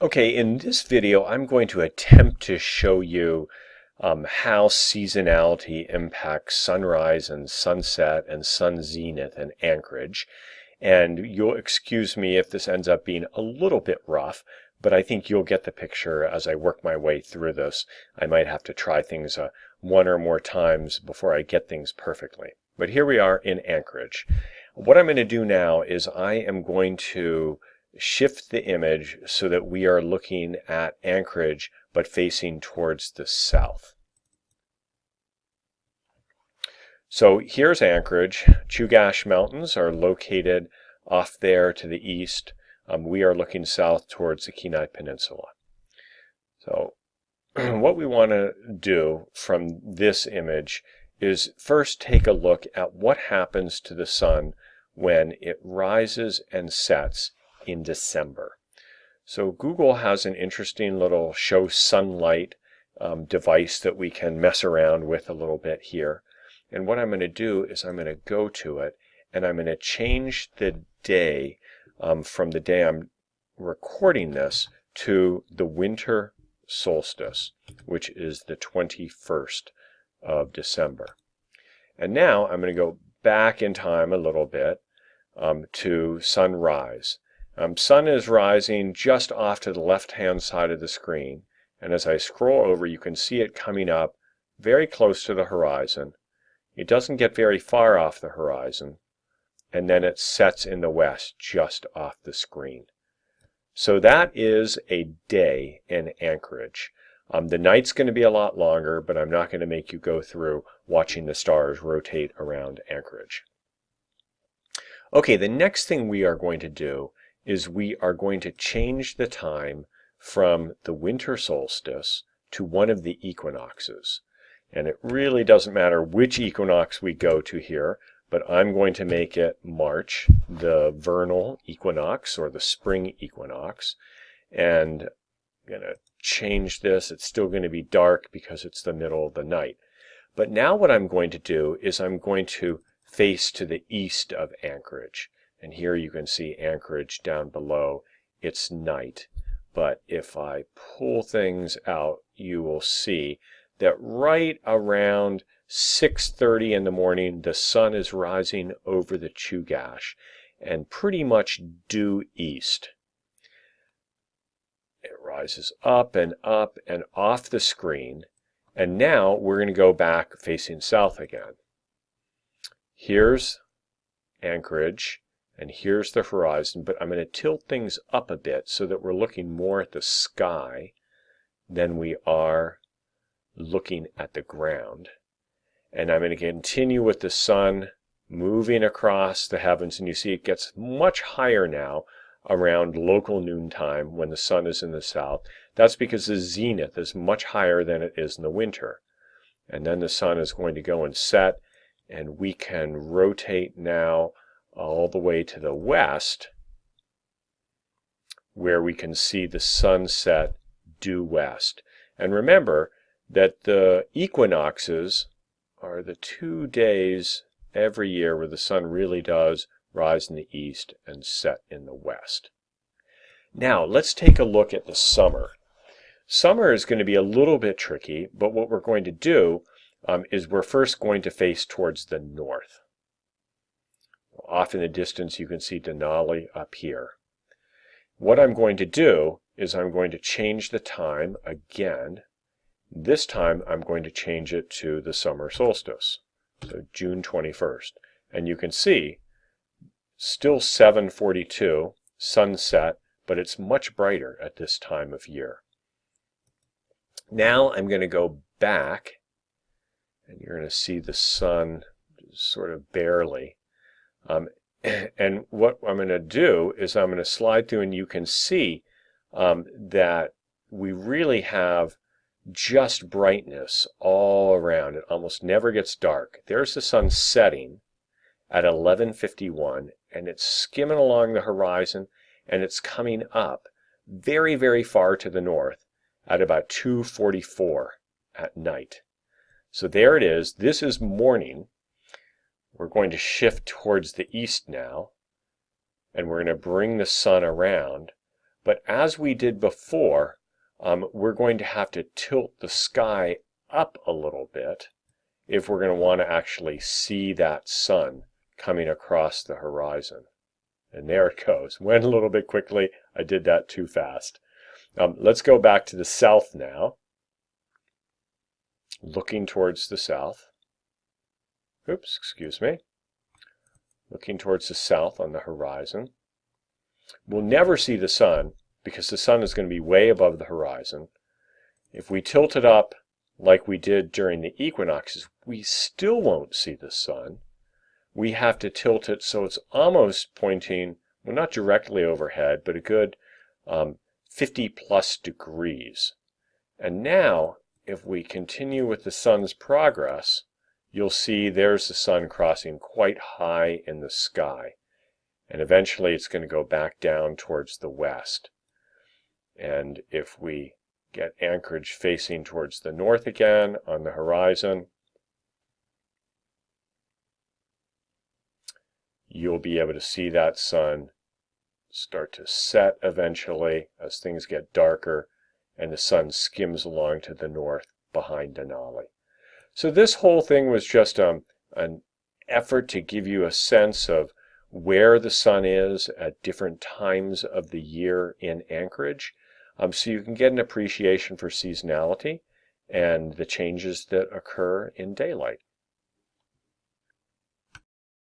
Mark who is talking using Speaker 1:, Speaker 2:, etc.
Speaker 1: Okay, in this video, I'm going to attempt to show you how seasonality impacts sunrise and sunset and sun zenith in Anchorage. And you'll excuse me if this ends up being a little bit rough, but I think you'll get the picture as I work my way through this. I might have to try things one or more times before I get things perfectly. But here we are in Anchorage. What I'm going to do now is I am going to shift the image so that we are looking at Anchorage but facing towards the south. So here's Anchorage. Chugach Mountains are located off there to the east. We are looking south towards the Kenai Peninsula. So what we want to do from this image is first take a look at what happens to the sun when it rises and sets in December. So Google has an interesting little show sunlight device that we can mess around with a little bit here. And what I'm going to do is I'm going to go to it and I'm going to change the day from the day I'm recording this to the winter solstice, which is the 21st of December. And now I'm going to go back in time a little bit to sunrise. Sun is rising just off to the left-hand side of the screen, and as I scroll over you can see it coming up very close to the horizon. It doesn't get very far off the horizon, and then it sets in the west just off the screen. So that is a day in Anchorage. The night's going to be a lot longer, but I'm not going to make you go through watching the stars rotate around Anchorage. Okay, the next thing we are going to do is we are going to change the time from the winter solstice to one of the equinoxes. And it really doesn't matter which equinox we go to here, but I'm going to make it March, the vernal equinox or the spring equinox. And I'm going to change this. It's still going to be dark because it's the middle of the night. But now what I'm going to do is I'm going to face to the east of Anchorage. And here you can see Anchorage down below. It's night. But if I pull things out, you will see that right around 6:30 in the morning, the sun is rising over the Chugach and pretty much due east. It rises up and off the screen. And now we're going to go back facing south again. Here's Anchorage, and here's the horizon, but I'm going to tilt things up a bit so that we're looking more at the sky than we are looking at the ground. And I'm going to continue with the sun moving across the heavens, and you see it gets much higher now around local noontime when the sun is in the south. That's because the zenith is much higher than it is in the winter. And then the sun is going to go and set, and we can rotate now all the way to the west where we can see the sunset due west. And remember that the equinoxes are the 2 days every year where the sun really does rise in the east and set in the west. Now let's take a look at the summer. Summer is going to be a little bit tricky, but what we're going to do is we're first going to face towards the north. Off in the distance you can see Denali up here. What I'm going to do is I'm going to change the time again. This time I'm going to change it to the summer solstice, so June 21st. And you can see still 7:42, sunset, but it's much brighter at this time of year. Now I'm going to go back, and you're going to see the sun sort of barely. And what I'm going to do is I'm going to slide through, and you can see that we really have just brightness all around. It almost never gets dark. There's the sun setting at 11:51, and it's skimming along the horizon, and it's coming up very, very far to the north at about 2:44 at night. So there it is. This is morning. We're going to shift towards the east now, and we're going to bring the sun around. But as we did before, we're going to have to tilt the sky up a little bit if we're going to want to actually see that sun coming across the horizon. And there it goes. Went a little bit quickly. I did that too fast. Let's go back to the south now. Looking towards the south. Oops, excuse me. Looking towards the south on the horizon. We'll never see the sun because the sun is going to be way above the horizon. If we tilt it up like we did during the equinoxes, we still won't see the sun. We have to tilt it so it's almost pointing, well, not directly overhead, but a good 50 plus degrees. And now, if we continue with the sun's progress, you'll see there's the sun crossing quite high in the sky. And eventually it's going to go back down towards the west. And if we get Anchorage facing towards the north again on the horizon, you'll be able to see that sun start to set eventually as things get darker and the sun skims along to the north behind Denali. So this whole thing was just an effort to give you a sense of where the sun is at different times of the year in Anchorage, so you can get an appreciation for seasonality and the changes that occur in daylight.